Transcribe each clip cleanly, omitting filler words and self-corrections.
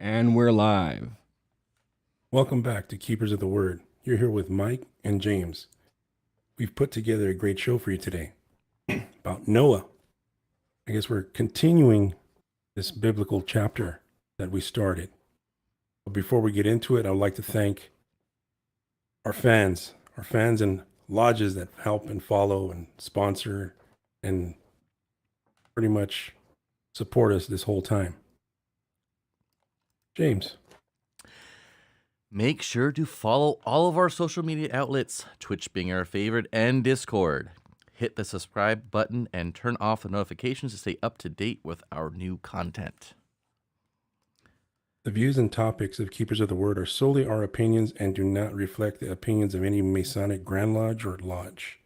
And we're live. Welcome back to Keepers of the Word. You're here with Mike and James. We've put together a great show for you today about Noah. I guess we're continuing this biblical chapter that we started. But before we get into it, I'd like to thank our fans and lodges that help and follow and sponsor and pretty much support us this whole time. James. Make sure to follow all of our social media outlets, Twitch being our favorite, and Discord. Hit the subscribe button and turn off the notifications to stay up to date with our new content. The views and topics of Keepers of the Word are solely our opinions and do not reflect the opinions of any Masonic Grand Lodge or Lodge.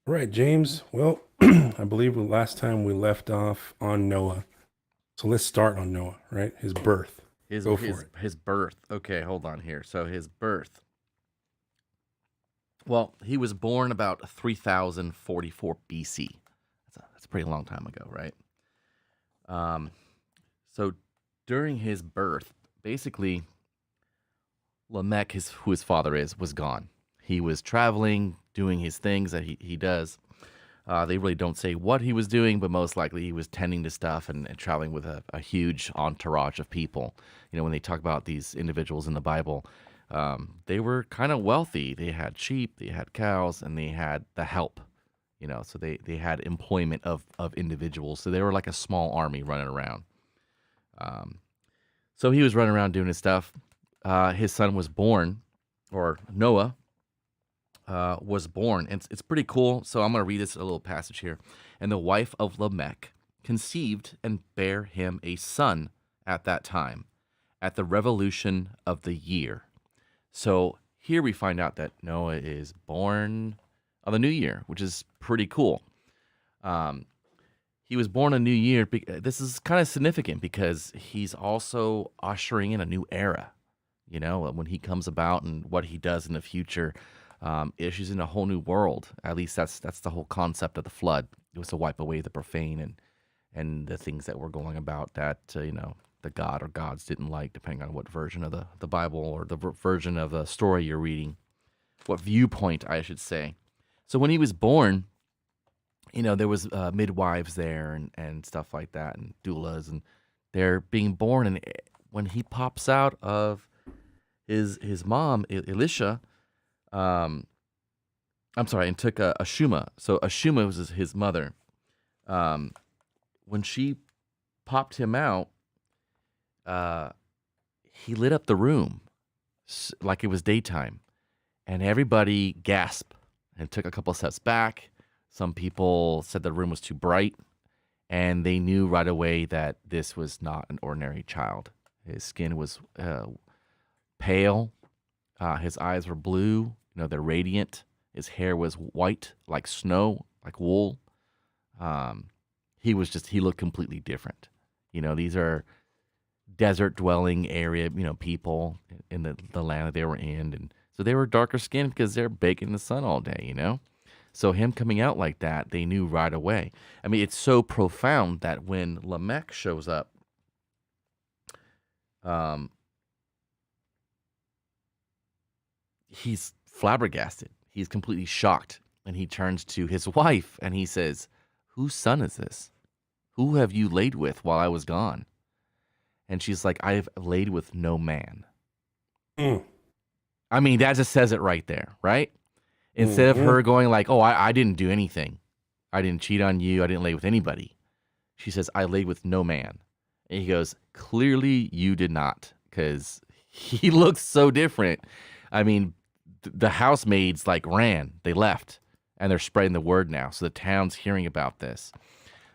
All right, James. Well, I believe last time we left off on Noah. So let's start on Noah, right? His birth. Go for it. His birth. Okay, hold on here. So his birth. Well, he was born about 3044 BC. That's a pretty long time ago, right? So during his birth, basically, Lamech, who his father is, was gone. He was traveling, doing his things that he does. They really don't say what he was doing, but most likely he was tending to stuff and traveling with a huge entourage of people. You know, when they talk about these individuals in the Bible, they were kind of wealthy. They had sheep, they had cows, and they had the help. You know, so they had employment of individuals. So they were like a small army running around. So he was running around doing his stuff. His son was born, or Noah was born. And it's pretty cool. So I'm going to read this a little passage here. And the wife of Lamech conceived and bare him a son at that time, at the revolution of the year. So here we find out that Noah is born on the new year, which is pretty cool. He was born a new year. This is kind of significant because he's also ushering in a new era. You know, when he comes about and what he does in the future, issues in a whole new world. At least that's the whole concept of the flood. It was to wipe away the profane and the things that were going about that the god or gods didn't like, depending on what version of the Bible or the version of the story you're reading, what viewpoint I should say. So when he was born, you know, there was midwives there and stuff like that, and doulas, and they're being born. And when he pops out of his mom, Elisha, I'm sorry, and took Ashuma. So Ashuma was his mother. When she popped him out, he lit up the room like it was daytime, and everybody gasped and took a couple steps back. Some people said the room was too bright, and they knew right away that this was not an ordinary child. His skin was pale. His eyes were blue. You know, they're radiant. His hair was white, like snow, like wool. He looked completely different. You know, these are desert dwelling area, you know, people in the land that they were in. And so they were darker skinned because they're baking in the sun all day, you know? So him coming out like that, they knew right away. I mean, it's so profound that when Lamech shows up, he's flabbergasted. He's completely shocked. And he turns to his wife and he says, "Whose son is this? Who have you laid with while I was gone?" And she's like, "I've laid with no man." I mean, that just says it right there, right? Instead of her going like, "Oh, I didn't do anything. I didn't cheat on you. I didn't lay with anybody." She says, "I laid with no man." And he goes, "Clearly you did not," because he looks so different. I mean, the housemaids they left, and they're spreading the word now. So the town's hearing about this,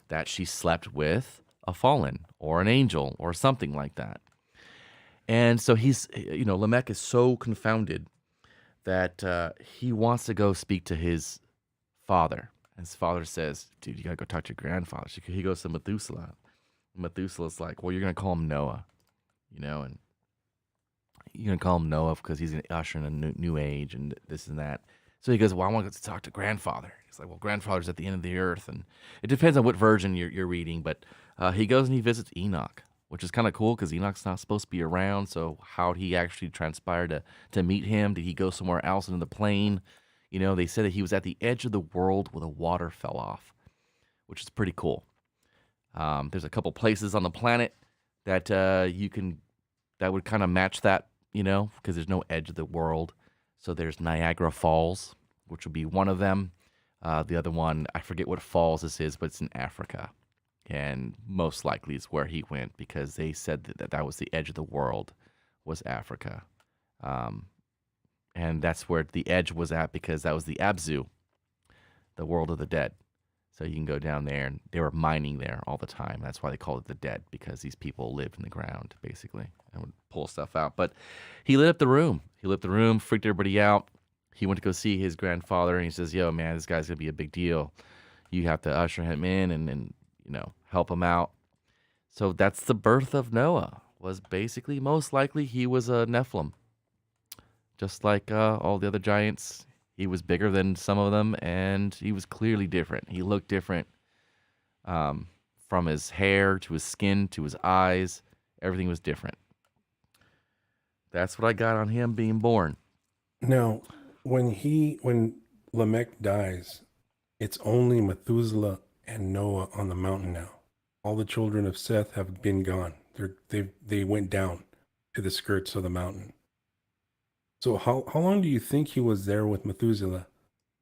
that she slept with a fallen or an angel or something like that. And so Lamech is so confounded that he wants to go speak to his father. And his father says, "Dude, you got to go talk to your grandfather." He goes to Methuselah. Methuselah's like, "Well, you're going to call him Noah, you know, and you're going to call him Noah because he's going to usher in a new age and this and that." So he goes, "Well, I want to talk to grandfather." He's like, "Well, grandfather's at the end of the earth." And it depends on what version you're reading, but he goes and he visits Enoch. which is kind of cool because Enoch's not supposed to be around. So how'd he actually transpire to meet him? Did he go somewhere else into the plane? You know, they said that he was at the edge of the world where the water fell off, which is pretty cool. There's a couple places on the planet that that would kind of match that, you know, because there's no edge of the world. So there's Niagara Falls, which would be one of them. The other one, I forget what falls this is, but it's in Africa. And most likely is where he went because they said that was the edge of the world, was Africa. And that's where the edge was at because that was the Abzu, the world of the dead. So you can go down there, and they were mining there all the time. That's why they called it the dead, because these people lived in the ground, basically, and would pull stuff out. But he lit up the room. He lit up the room, freaked everybody out. He went to go see his grandfather, and he says, yo, man, this guy's going to be a big deal. You have to usher him in and you know, help him out. So that's the birth of Noah, was basically, most likely, he was a Nephilim. Just like all the other giants, he was bigger than some of them, and he was clearly different. He looked different from his hair to his skin to his eyes. Everything was different. That's what I got on him being born. Now, when Lamech dies, it's only Methuselah and Noah on the mountain now. All the children of Seth have been gone. They went down to the skirts of the mountain. So how long do you think he was there with Methuselah?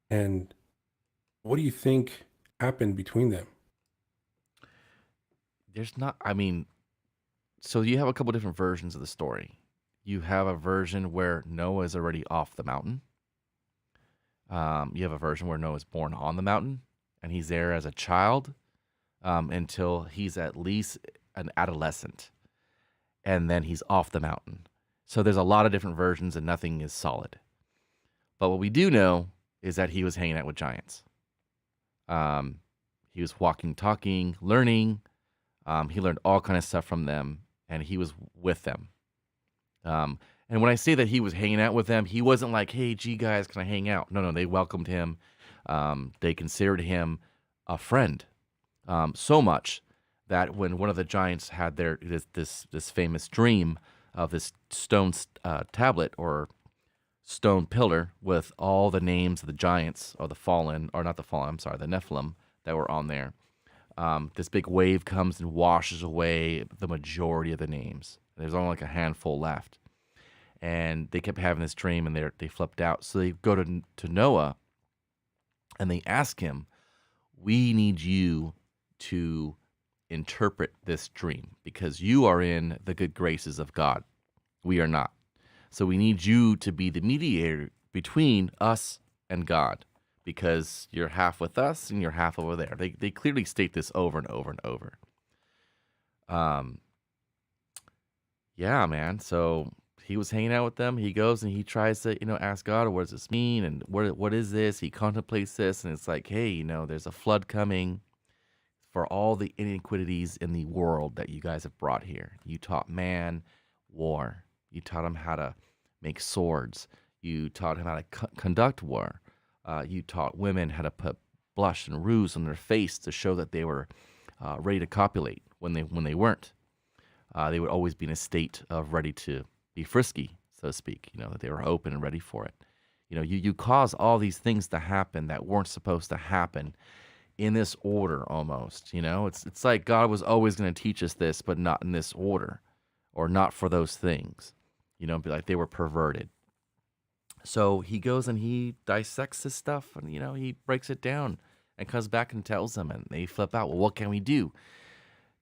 And what do you think happened between them? There's not, I mean, so you have a couple different versions of the story. You have a version where Noah is already off the mountain. You have a version where Noah is born on the mountain, and he's there as a child until he's at least an adolescent, and then he's off the mountain. So there's a lot of different versions, and nothing is solid. But what we do know is that he was hanging out with giants. He was walking, talking, learning. He learned all kind of stuff from them, and he was with them. And when I say that he was hanging out with them, he wasn't like, hey, gee, guys, can I hang out? No, they welcomed him. They considered him a friend, so much that when one of the giants had this famous dream of this stone tablet or stone pillar with all the names of the giants or the fallen, or not the fallen, I'm sorry, the Nephilim that were on there, this big wave comes and washes away the majority of the names. There's only like a handful left. And they kept having this dream, and they flipped out. So they go to Noah, and they ask him, we need you to interpret this dream because you are in the good graces of God. We are not. So we need you to be the mediator between us and God because you're half with us and you're half over there. They clearly state this over and over and over. Yeah, man. So he was hanging out with them. He goes and he tries to, ask God, what does this mean? And what is this? He contemplates this, and it's like, hey, there's a flood coming for all the iniquities in the world that you guys have brought here. You taught man war. You taught him how to make swords. You taught him how to conduct war. You taught women how to put blush and rouge on their face to show that they were ready to copulate when they weren't. They would always be in a state of ready to be frisky, so to speak, that they were open and ready for it. You cause all these things to happen that weren't supposed to happen in this order almost, It's like God was always going to teach us this, but not in this order or not for those things, be like they were perverted. So he goes and he dissects this stuff and, he breaks it down and comes back and tells them, and they flip out. Well, what can we do?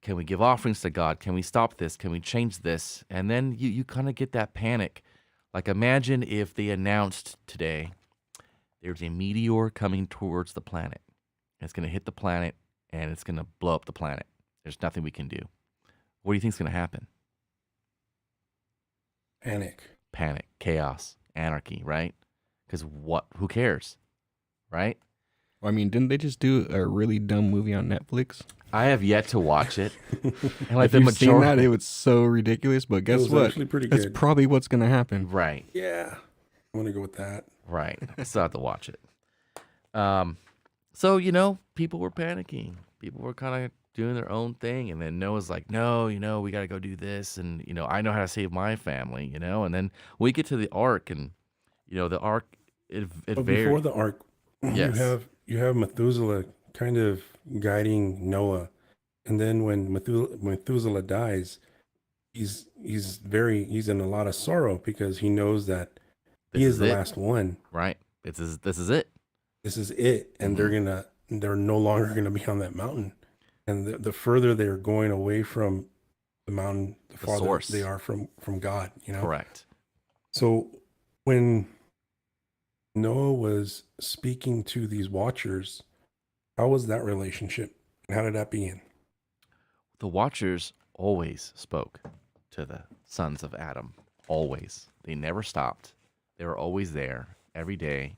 Can we give offerings to God? Can we stop this? Can we change this? And then you kind of get that panic. Like imagine if they announced today there's a meteor coming towards the planet. It's going to hit the planet and it's going to blow up the planet. There's nothing we can do. What do you think is going to happen? Panic, chaos, anarchy, right? Because who cares, right? I mean, didn't they just do a really dumb movie on Netflix? I have yet to watch it. And like if you've seen that, it was so ridiculous. But guess what? Actually pretty That's good. probably what's going to happen. Right. Yeah. I want to go with that. Right. I still have to watch it. So, people were panicking. People were kind of doing their own thing. And then Noah's like, no, we got to go do this. And, I know how to save my family, And then we get to the ark and, the ark, it But before the ark, Yes. you have Methuselah kind of guiding Noah. And then when Methuselah dies, he's in a lot of sorrow because he knows that he is the last one. Right. This is it. This is it. And they're no longer going to be on that mountain. And the further they're going away from the mountain, the farther source they are from God, Correct. So when Noah was speaking to these watchers, how was that relationship? And how did that begin? The watchers always spoke to the sons of Adam. Always. They never stopped. They were always there every day.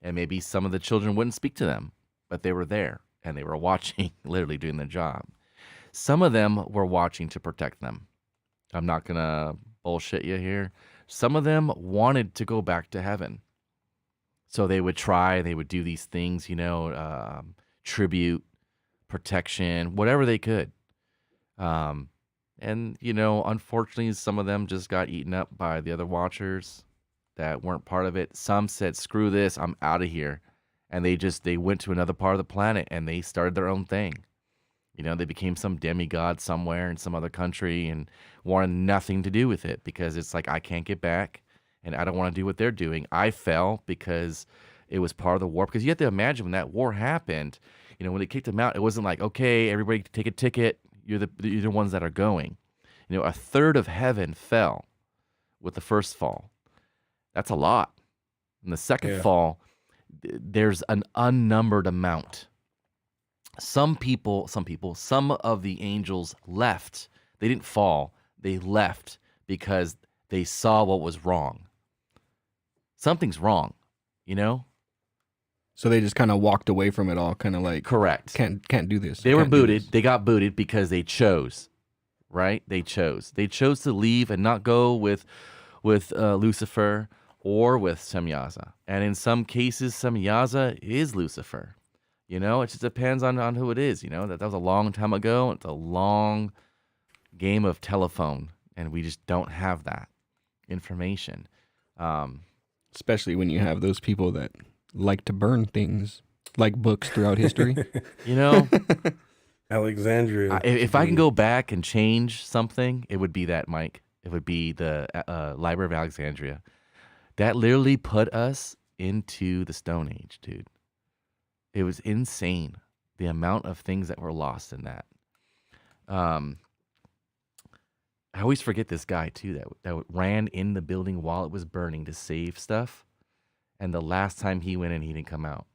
And maybe some of the children wouldn't speak to them, but they were there and they were watching, literally doing the job. Some of them were watching to protect them. I'm not going to bullshit you here. Some of them wanted to go back to heaven. So they would do these things, tribute, protection, whatever they could. And, unfortunately, some of them just got eaten up by the other watchers that weren't part of it. Some said, screw this, I'm out of here. And they went to another part of the planet and they started their own thing. They became some demigod somewhere in some other country and wanted nothing to do with it because it's like, I can't get back and I don't want to do what they're doing. I fell because it was part of the war. Because you have to imagine when that war happened, when they kicked them out, it wasn't like, okay, everybody take a ticket. You're the ones that are going. A third of heaven fell with the first fall. That's a lot. In the second fall, there's an unnumbered amount. Some of the angels left. They didn't fall. They left because they saw what was wrong. Something's wrong, So they just kind of walked away from it all, kind of like, correct. Can't do this. They were booted. They got booted because they chose, right? They chose to leave and not go with Lucifer or with Semyaza. And in some cases, Semyaza is Lucifer. It just depends on who it is. That was a long time ago. It's a long game of telephone, and we just don't have that information. Especially when you have those people that like to burn things, like books throughout history. Alexandria. If I can go back and change something, it would be that, Mike. It would be the Library of Alexandria. That literally put us into the Stone Age, dude. It was insane, the amount of things that were lost in that. I always forget this guy, too, that ran in the building while it was burning to save stuff. And the last time he went in, he didn't come out.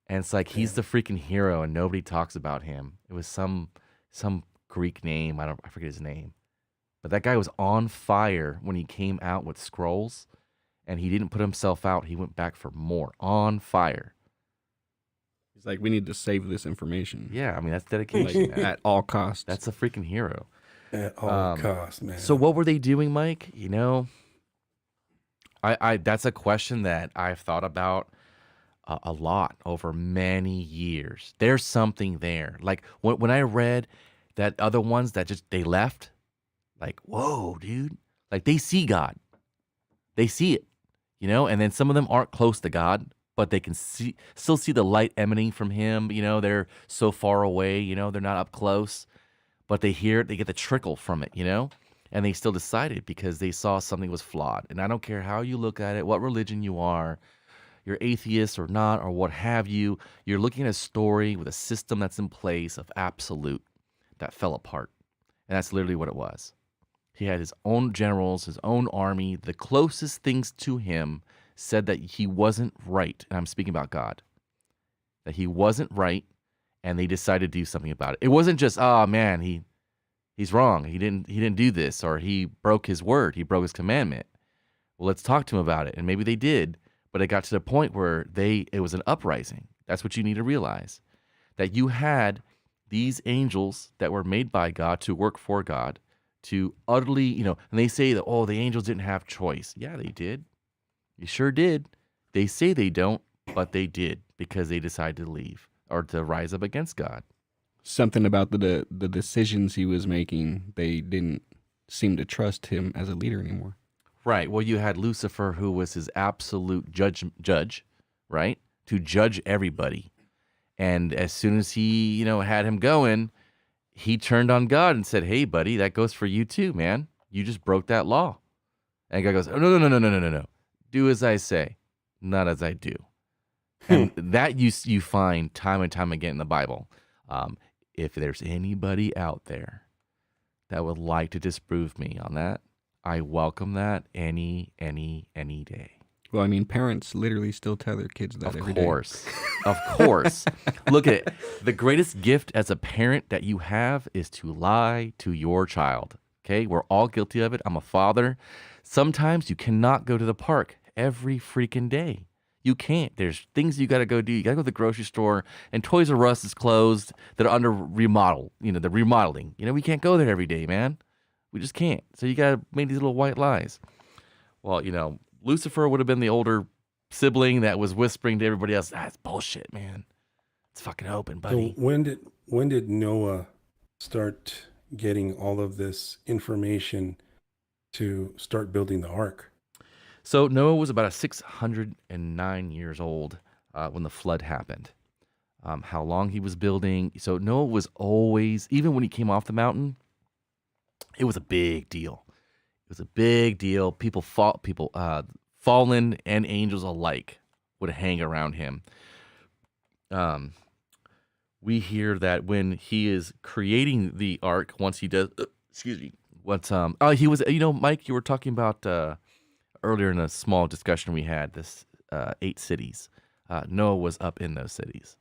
And it's like, he's the freaking hero, and nobody talks about him. It was some Greek name. I forget his name. But that guy was on fire when he came out with scrolls, and he didn't put himself out. He went back for more, on fire. He's like, we need to save this information. Yeah, I mean, that's dedication. Like, at all costs. That's a freaking hero. At all costs, man. So what were they doing, Mike? I that's a question that I've thought about a lot over many years. There's something there. Like when I read that other ones that just they left, like, whoa, dude. Like they see God. They see it, and then some of them aren't close to God, but they can still see the light emanating from him. They're so far away, they're not up close, but they hear it, they get the trickle from it, and they still decided because they saw something was flawed. And I don't care how you look at it, what religion you are, you're atheist or not, or what have you, you're looking at a story with a system that's in place of absolute that fell apart. And that's literally what it was. He had his own generals, his own army. The closest things to him said that he wasn't right. And I'm speaking about God. That he wasn't right, and they decided to do something about it. It wasn't just, oh man, he's wrong. He didn't do this, or he broke his word. He broke his commandment. Well, let's talk to him about it. And maybe they did, but it got to the point where it was an uprising. That's what you need to realize. That you had these angels that were made by God to work for God, to utterly, and they say that, oh, the angels didn't have choice. Yeah, they did. You sure did. They say they don't, but they did because they decided to leave or to rise up against God. something about the decisions he was making, they didn't seem to trust him as a leader anymore. Right. Well, you had Lucifer, who was his absolute judge, right? To judge everybody. And as soon as he, had him going, he turned on God and said, "Hey, buddy, that goes for you too, man. You just broke that law." And God goes, "Oh, no, no, no, no, no, no, no, no. Do as I say, not as I do." And that you find time and time again in the Bible. If there's anybody out there that would like to disprove me on that, I welcome that any day. Well, I mean, parents literally still tell their kids that every day. Of course. Look at it. The greatest gift as a parent that you have is to lie to your child. Okay? We're all guilty of it. I'm a father. Sometimes you cannot go to the park every freaking day. You can't. There's things you got to go do. You got to go to the grocery store, and Toys R Us is closed. They're under remodel. The remodeling. We can't go there every day, man. We just can't. So you got to make these little white lies. Well, Lucifer would have been the older sibling that was whispering to everybody else, "That's bullshit, man. It's fucking open, buddy." So when did Noah start getting all of this information to start building the ark? So Noah was about 609 years old when the flood happened. How long he was building. So Noah was always, even when he came off the mountain, it was a big deal. It was a big deal. Fallen and angels alike would hang around him. We hear that when he is creating the ark, once he does, he was, Mike, you were talking about earlier in a small discussion we had, this 8 cities. Noah was up in those cities.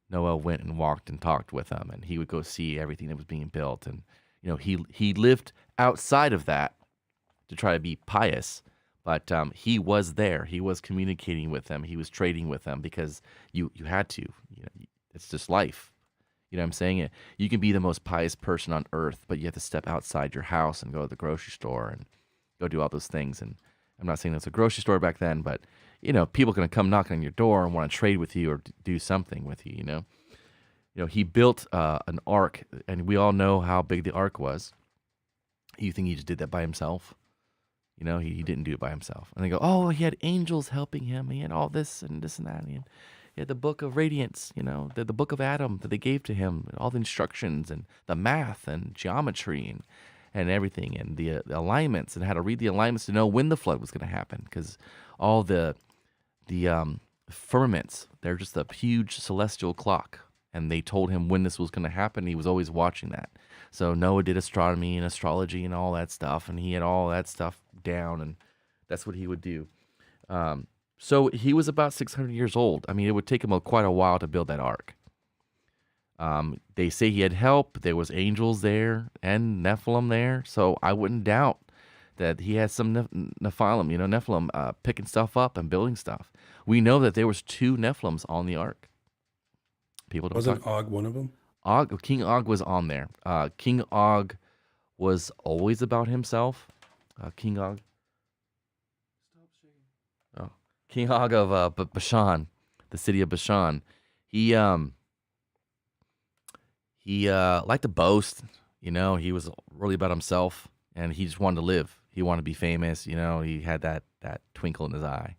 Noah went and walked and talked with them, and he would go see everything that was being built. And, he lived outside of that to try to be pious, but he was there. He was communicating with them. He was trading with them because you had to. It's just life. You know what I'm saying? You can be the most pious person on earth, but you have to step outside your house and go to the grocery store and go do all those things. And I'm not saying there's a grocery store back then, but, people are going to come knocking on your door and want to trade with you or do something with you, he built an ark, and we all know how big the ark was. You think he just did that by himself? He didn't do it by himself. And they go, "Oh, he had angels helping him. He had all this and this and that. And he had the book of radiance, the book of Adam that they gave to him, and all the instructions and the math and geometry and everything, and the alignments, and how to read the alignments to know when the flood was going to happen, because all the firmaments, they're just a huge celestial clock, and they told him when this was going to happen. He was always watching that. So Noah did astronomy and astrology and all that stuff, and he had all that stuff down, and that's what he would do. So he was about 600 years old. I mean, it would take him quite a while to build that ark. They say he had help. There was angels there and Nephilim there. So I wouldn't doubt that he had some Nephilim picking stuff up and building stuff. We know that there was 2 Nephilims on the ark. People don't Wasn't Og one of them? King Og was on there. King Og was always about himself. King Og. Oh, King Og of Bashan, the city of Bashan. He liked to boast. He was really about himself, and he just wanted to live. He wanted to be famous. He had that twinkle in his eye.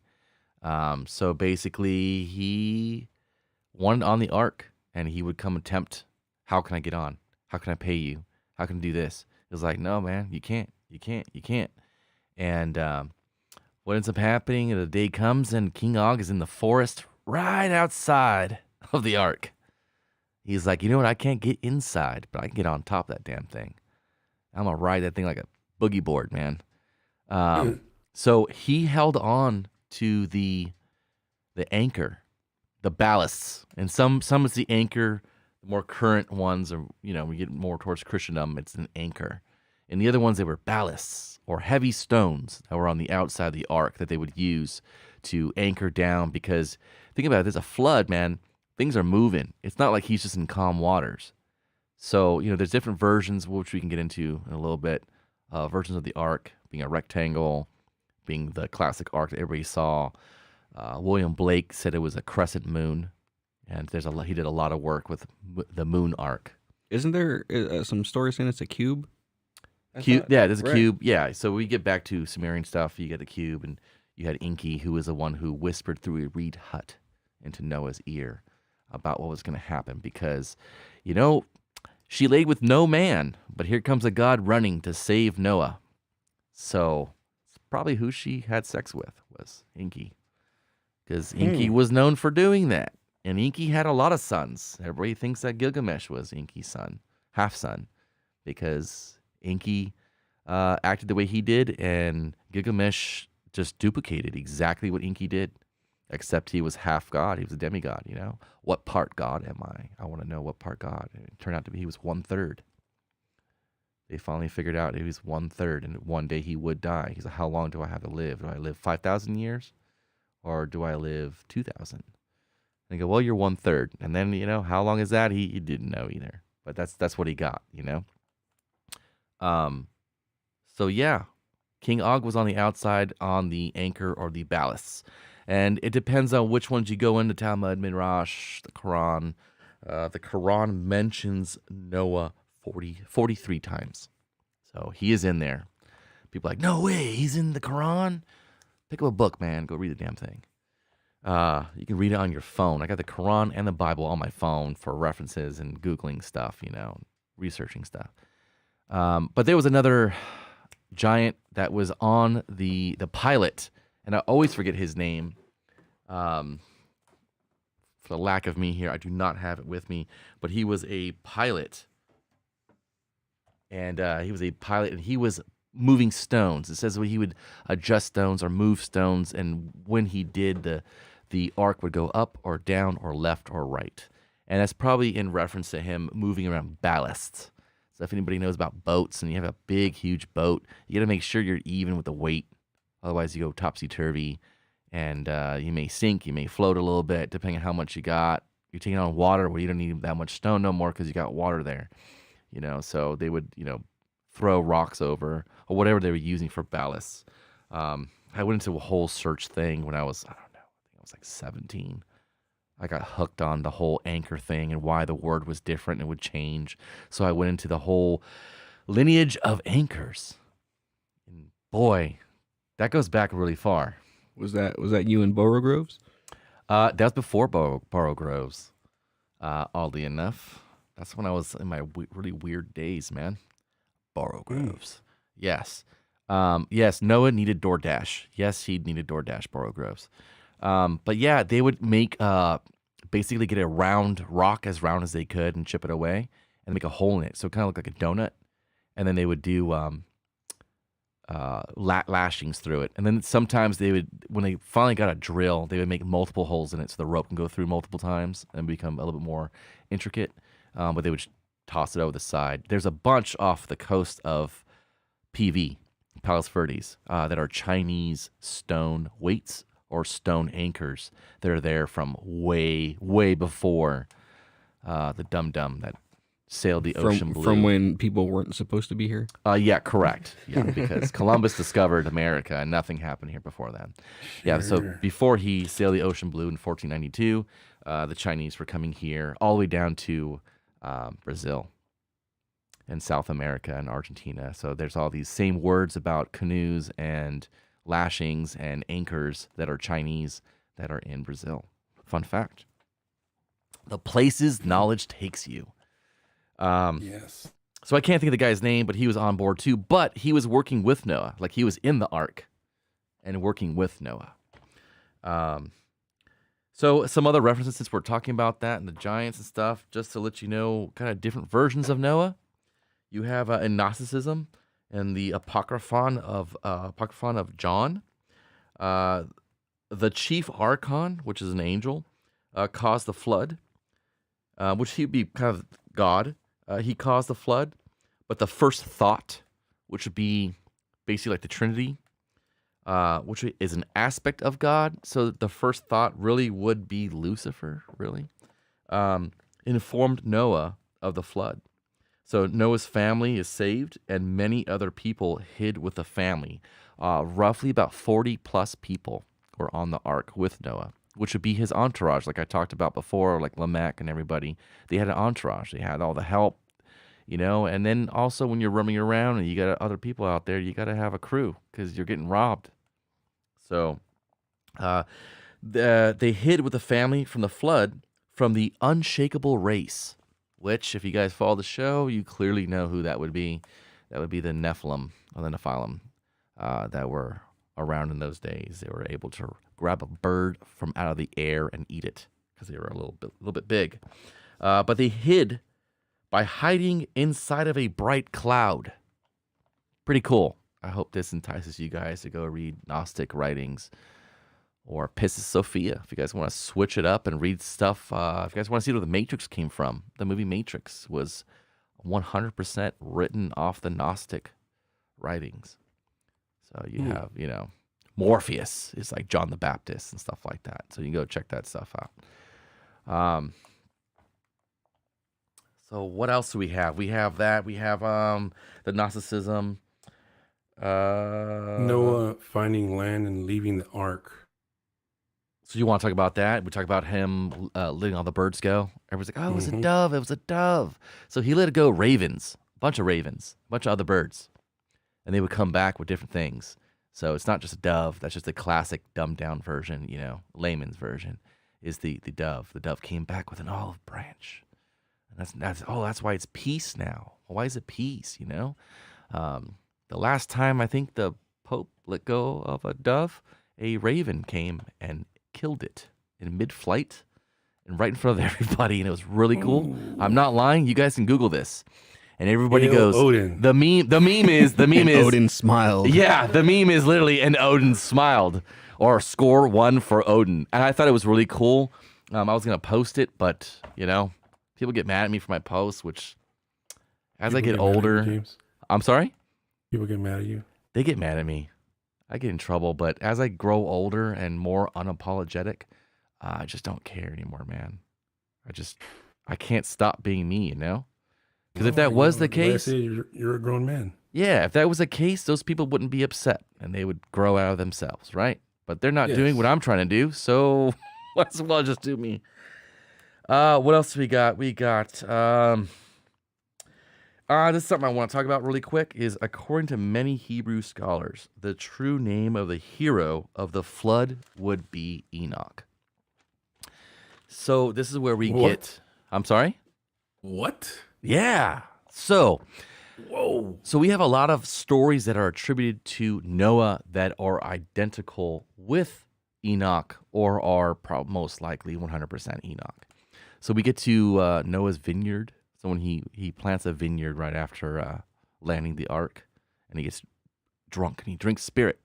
So basically, he wanted on the ark, and he would come and tempt. How can I get on? How can I pay you? How can I do this? It was like, no, man, you can't. And what ends up happening, the day comes, and King Og is in the forest right outside of the ark. He's like, you know what? I can't get inside, but I can get on top of that damn thing. I'm going to ride that thing like a boogie board, man. So he held on to the anchor, the ballasts. And some is the anchor. The more current ones are, we get more towards Christendom, it's an anchor. And the other ones, they were ballasts or heavy stones that were on the outside of the ark that they would use to anchor down. Because think about it, there's a flood, man. Things are moving. It's not like he's just in calm waters. So, there's different versions, which we can get into in a little bit. Versions of the ark being a rectangle, being the classic ark that everybody saw. William Blake said it was a crescent moon. And he did a lot of work with the moon arc. Isn't there some story saying it's a cube? There's a Right. cube. Yeah, so we get back to Sumerian stuff. You get the cube, and you had Enki, who was the one who whispered through a reed hut into Noah's ear about what was going to happen because, she laid with no man, but here comes a God running to save Noah. So it's probably who she had sex with was Enki, because Enki was known for doing that. And Enki had a lot of sons. Everybody thinks that Gilgamesh was Enki's son, half son, because Enki acted the way he did, and Gilgamesh just duplicated exactly what Enki did, except he was half God. He was a demigod, What part God am I? I want to know what part God. And it turned out to be he was 1/3. They finally figured out he was 1/3, and one day he would die. He's like, how long do I have to live? Do I live 5,000 years? Or do I live 2,000? And they go, well, you're 1/3. And then, how long is that? He didn't know either. But that's what he got, So yeah, King Og was on the outside on the anchor or the ballasts. And it depends on which ones you go into, Talmud, Midrash, the Quran. The Quran mentions Noah 43 times. So he is in there. People are like, no way, he's in the Quran? Pick up a book, man. Go read the damn thing. You can read it on your phone. I got the Quran and the Bible on my phone for references and Googling stuff, researching stuff. But there was another giant that was on the pilot, and I always forget his name. For the lack of me here, I do not have it with me, but he was a pilot. And he was moving stones. It says he would adjust stones or move stones, and when he did, the ark would go up or down or left or right. And that's probably in reference to him moving around ballasts. So if anybody knows about boats and you have a big, huge boat, you got to make sure you're even with the weight. Otherwise, you go topsy-turvy, and you may sink, you may float a little bit, depending on how much you got. You're taking on water where you don't need that much stone no more because you got water there. So they would, throw rocks over or whatever they were using for ballasts. I went into a whole search thing when I was, I don't know, I think I was like 17. I got hooked on the whole anchor thing and why the word was different and would change. So I went into the whole lineage of anchors. And boy, that goes back really far. Was that you in Borough Groves? That was before Borough Groves. Oddly enough, that's when I was in my really weird days, man. Borough Groves. Yes. Yes, Noah needed DoorDash. Yes, he needed DoorDash, Borough Groves. But yeah, they would make basically get a round rock as round as they could and chip it away and make a hole in it. So it kind of looked like a donut. And then they would do lashings through it. And then sometimes they would, when they finally got a drill, they would make multiple holes in it so the rope can go through multiple times and become a little bit more intricate. But they would toss it over the side. There's a bunch off the coast of PV, Palos Verdes, that are Chinese stone weights or stone anchors that are there from way, way before the Dum-Dum that sailed the ocean blue. From when people weren't supposed to be here? Yeah, correct. Yeah, because Columbus discovered America and nothing happened here before then. Yeah, so before he sailed the ocean blue in 1492, the Chinese were coming here all the way down to Brazil and South America and Argentina. So there's all these same words about canoes and lashings and anchors that are Chinese that are in Brazil. Fun fact. The places knowledge takes you. Yes. So I can't think of the guy's name, but he was on board too. But he was working with Noah. Like he was in the ark and working with Noah. So some other references, since we're talking about that and the giants and stuff, just to let you know kind of different versions of Noah. You have in Gnosticism and the Apocryphon of John. The chief archon, which is an angel, caused the flood, which he'd be kind of God. He caused the flood. But the first thought, which would be basically like the Trinity, which is an aspect of God. So the first thought really would be Lucifer, really, informed Noah of the flood. So Noah's family is saved, and many other people hid with the family. Roughly about 40 plus people were on the ark with Noah which would be his entourage, like I talked about before, like Lamech and everybody. They had an entourage. They had all the help, and then also when you're roaming around and you got other people out there, you got to have a crew because you're getting robbed. So they hid with the family from the flood from the unshakable race, which, if you guys follow the show, you clearly know who that would be. That would be the Nephilim or the Nephilim that were around in those days. They were able to grab a bird from out of the air and eat it because they were a little bit big. But they hid by hiding inside of a bright cloud. Pretty cool. I hope this entices you guys to go read Gnostic writings or Pisces Sophia if you guys want to switch it up and read stuff. If you guys want to see where the Matrix came from, the movie Matrix was 100% written off the Gnostic writings. So you have, Morpheus is like John the Baptist and stuff like that. So you can go check that stuff out. So what else do we have? We have that. We have the Gnosticism. Noah finding land and leaving the ark. So you want to talk about that? We talk about him letting all the birds go. Everyone's like, oh, it was a dove. It was a dove. So he let it go ravens, a bunch of other birds. And they would come back with different things. So it's not just a dove. That's just the classic dumbed down version, layman's version is the dove. The dove came back with an olive branch. And that's why it's peace now. Why is it peace, The last time I think the Pope let go of a dove, a raven came and killed it in mid-flight and right in front of everybody, and it was really cool. Ooh. I'm not lying. You guys can Google this. And everybody goes, Odin. The meme is Odin smiled. Yeah, the meme is literally and Odin smiled, or score 1 for Odin. And I thought it was really cool. I was gonna post it, but people get mad at me for my posts, which as I get older, I'm sorry? People get mad at you? They get mad at me. I get in trouble, but as I grow older and more unapologetic, I just don't care anymore, man. I can't stop being me, Because if that was the case, you're a grown man. Yeah, if that was the case, those people wouldn't be upset and they would grow out of themselves, right? But they're not doing what I'm trying to do, so might as well just do me. What else do we got? We got this is something I want to talk about really quick. Is according to many Hebrew scholars, the true name of the hero of the flood would be Enoch. So this is where we get. I'm sorry. What? Yeah. So we have a lot of stories that are attributed to Noah that are identical with Enoch or are most likely 100% Enoch. So we get to Noah's vineyard. So when he plants a vineyard right after landing the ark, and he gets drunk and he drinks spirit,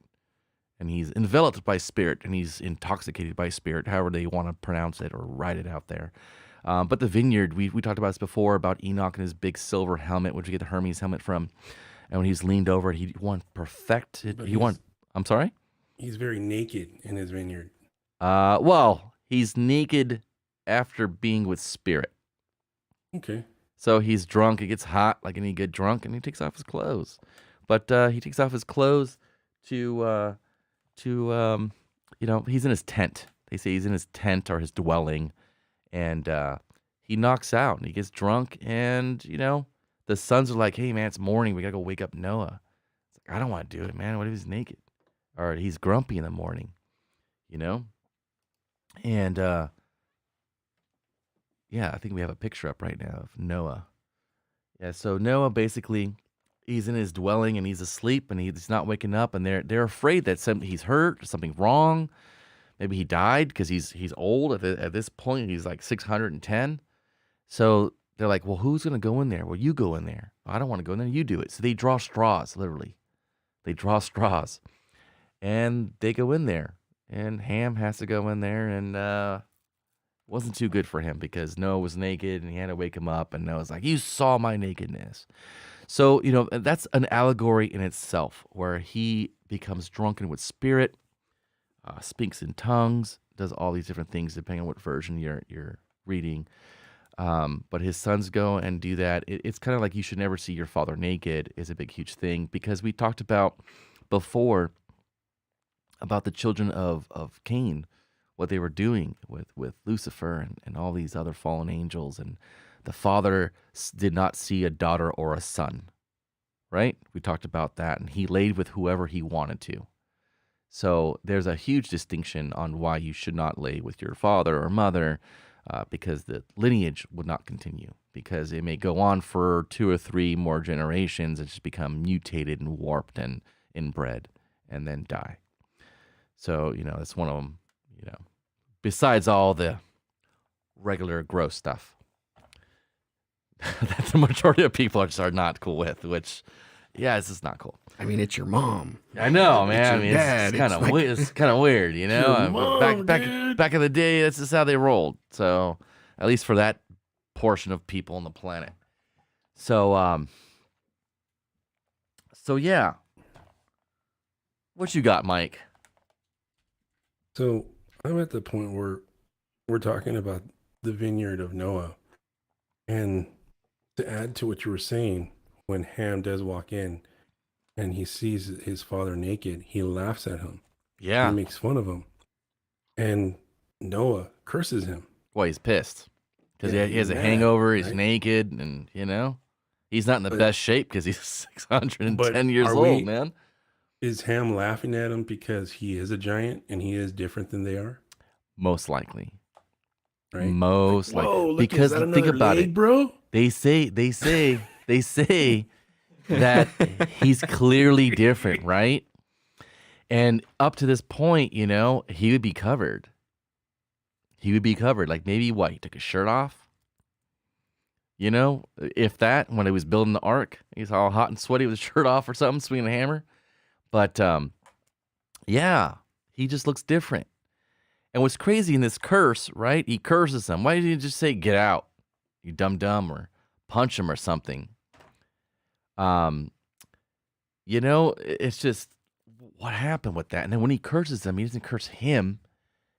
and he's enveloped by spirit, and he's intoxicated by spirit, however they want to pronounce it or write it out there. But the vineyard, we talked about this before, about Enoch and his big silver helmet, which we get the Hermes helmet from. And when he's leaned over it, he wanted perfected. I'm sorry? He's very naked in his vineyard. Well, he's naked after being with spirit. Okay. So he's drunk, it gets hot like any good drunk, and he takes off his clothes. But he takes off his clothes to he's in his tent. They say he's in his tent or his dwelling. And he knocks out and he gets drunk. And, the sons are like, hey, man, it's morning. We got to go wake up Noah. It's like, I don't want to do it, man. What if he's naked? Or he's grumpy in the morning, And, I think we have a picture up right now of Noah. Yeah, so Noah basically, he's in his dwelling and he's asleep and he's not waking up. And they're afraid that he's hurt, something's wrong. Maybe he died because he's old at this point. He's like 610. So they're like, well, who's going to go in there? Well, you go in there. I don't want to go in there. You do it. So they draw straws, literally. They draw straws. And they go in there. And Ham has to go in there. And wasn't too good for him because Noah was naked and he had to wake him up. And Noah's like, you saw my nakedness. So, that's an allegory in itself where he becomes drunken with spirit. Speaks in tongues, does all these different things depending on what version you're reading. But his sons go and do that. It's kind of like you should never see your father naked is a big, huge thing because we talked about before about the children of Cain what they were doing with Lucifer and all these other fallen angels. And the father did not see a daughter or a son, right? We talked about that. And he laid with whoever he wanted to. So there's a huge distinction on why you should not lay with your father or mother, because the lineage would not continue, because it may go on for 2 or 3 more generations and just become mutated and warped and inbred and then die. So, that's one of them, besides all the regular gross stuff that the majority of people are not cool with, which, yeah, it's just not cool. I mean, it's your mom. I know, man. It's your dad. It's kind of It's like- it's kind of weird, Your mom, dude. back in the day, that's just how they rolled. So, at least for that portion of people on the planet. So, yeah. What you got, Mike? So I'm at the point where we're talking about the vineyard of Noah. And to add to what you were saying, when Ham does walk in and he sees his father naked, he laughs at him. Yeah. He makes fun of him. And Noah curses him. Well, he's pissed because Yeah, he has a he's mad, hangover. He's right? naked, and he's not in the But- best shape because he's 610 But years are old, we- man. Is Ham laughing at him because he is a giant and he is different than they are? Most likely. Right? Most Whoa, likely. look, Because is that think another about leg, it. bro. They say that he's clearly different, right? And up to this point, he would be covered. He would be covered. Like maybe what? He took his shirt off? If that, when he was building the ark, he's all hot and sweaty with his shirt off or something, swinging a hammer. But yeah, he just looks different. And what's crazy in this curse, right? He curses them. Why didn't he just say, "Get out, you dumb," or punch him or something? It's just what happened with that. And then when he curses them, he doesn't curse him.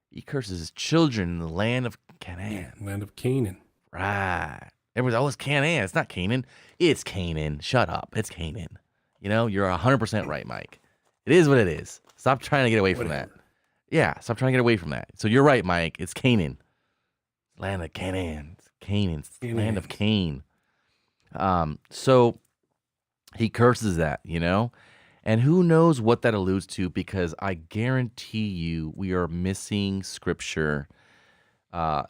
He curses his children in the land of Canaan. Land of Canaan. Right. Everyone's, oh, it's Canaan. It's not Canaan. It's Canaan. Shut up. It's Canaan. You're 100% right, Mike. It is what it is. Stop trying to get away from that. Whatever. Yeah, stop trying to get away from that. So you're right, Mike. It's Canaan. Land of Canaan. It's Canaan. It's the land of Cain. So he curses that, and who knows what that alludes to, because I guarantee you we are missing scripture of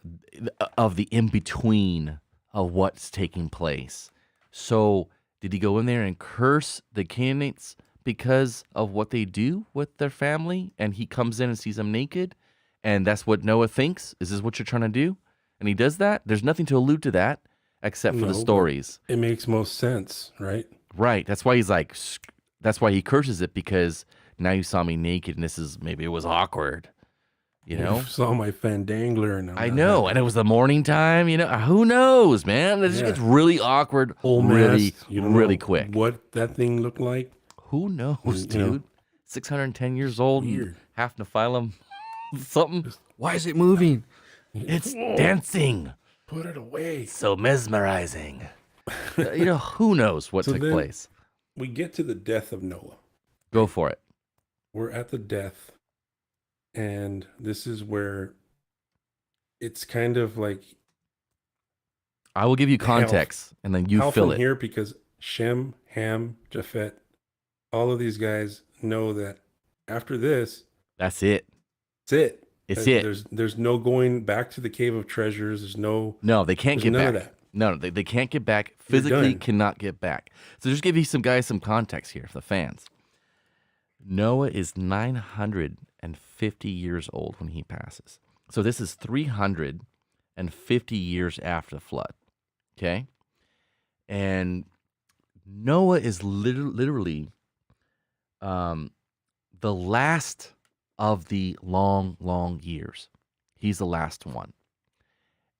the in-between of what's taking place. So did he go in there and curse the Canaanites because of what they do with their family, and he comes in and sees them naked, and that's what Noah thinks? Is this what you're trying to do? And he does that? There's nothing to allude to that except for No, the but stories. It makes most sense, right? Right. That's why he's like, that's why he curses it, because now you saw me naked, and maybe it was awkward, You saw my fandangler, and I know, and it was the morning time, who knows, man? It just Yeah. gets really awkward Old really, mast, you don't really know quick. What that thing looked like? Who knows, You know, dude? 610 years old, and weird. half Nephilim, something. Why is it moving? It's Whoa, dancing. Put it away. So mesmerizing. Who knows what So took then- place? We get to the death of Noah. Go for it. We're at the death, and this is where it's kind of like I will give you Hell. context, and then you how fill from it. here, because Shem, Ham, Japhet, all of these guys know that after this, That's it. it's it. It's it. There's no going back to the cave of treasures. There's no No, they can't there's get none back. of that. No, they can't get back. You're Physically done. cannot get back. So just give you some context here for the fans. Noah is 950 years old when he passes. So this is 350 years after the flood. Okay? And Noah is literally the last of the long, long years. He's the last one.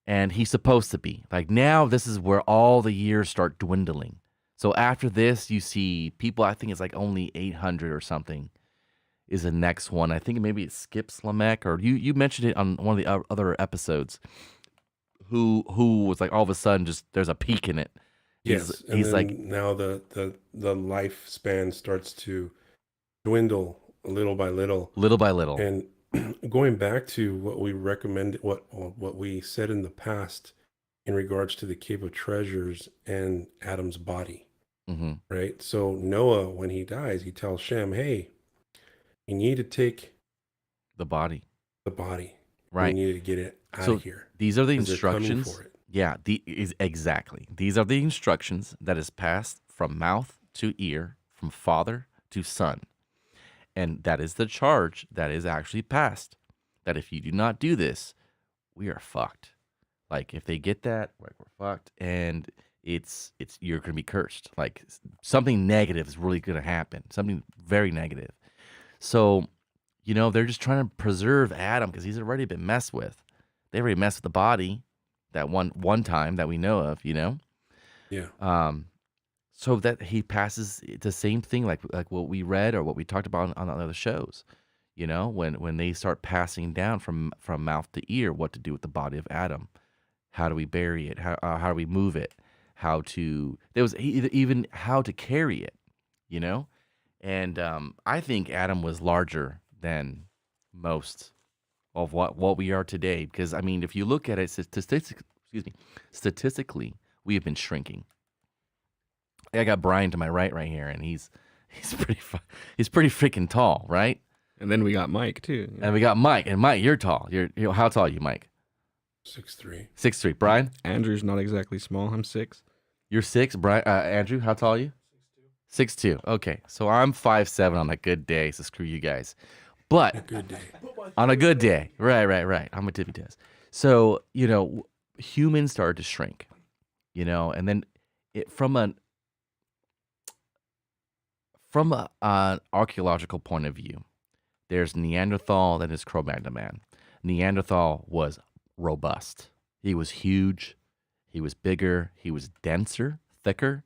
And he's supposed to be. Like now, this is where all the years start dwindling. So after this, you see people, I think it's like only 800 or something is the next one. I think maybe it skips Lamech, or you mentioned it on one of the other episodes, who was like all of a sudden just there's a peak in it. Yes, and He's then like, now the lifespan starts to dwindle little by little, little by little. and going back to what we recommended, what we said in the past in regards to the Cave of Treasures and Adam's body, Mm-hmm. right? So Noah, when he dies, he tells Shem, "Hey, you need to take The body. the body. You Right. need to get it out So of here these are the because they're coming instructions. for it." Yeah, exactly. These are the instructions that is passed from mouth to ear, from father to son. And that is the charge that is actually passed. That if you do not do this, we are fucked. Like if they get that, like we're fucked, and it's you're gonna be cursed. Like something negative is really gonna happen. Something very negative. So, they're just trying to preserve Adam because he's already been messed with. They already messed with the body that one time that we know of. Yeah. So that he passes the same thing like what we read or what we talked about on other shows. When they start passing down from mouth to ear what to do with the body of Adam. How do we bury it? How do we move it? There was even how to carry it, And I think Adam was larger than most of what we are today. Because, I mean, if you look at it statistically, we have been shrinking. I got Brian to my right here, and he's pretty freaking tall, right? And then we got Mike too. And we got Mike. And Mike, you're tall. How tall are you, Mike? 6'3". 6'3". Brian? Andrew's not exactly small. I'm 6. You're 6. Brian, Andrew, how tall are you? 6'2". Okay, so I'm 5'7" on a good day. So screw you guys. But A good day. on a good day, right. I'm a tippy test. So humans started to shrink, and then from an archaeological point of view, there's Neanderthal, then there's Cro-Magnon man. Neanderthal was robust. He was huge. He was bigger. He was denser, thicker.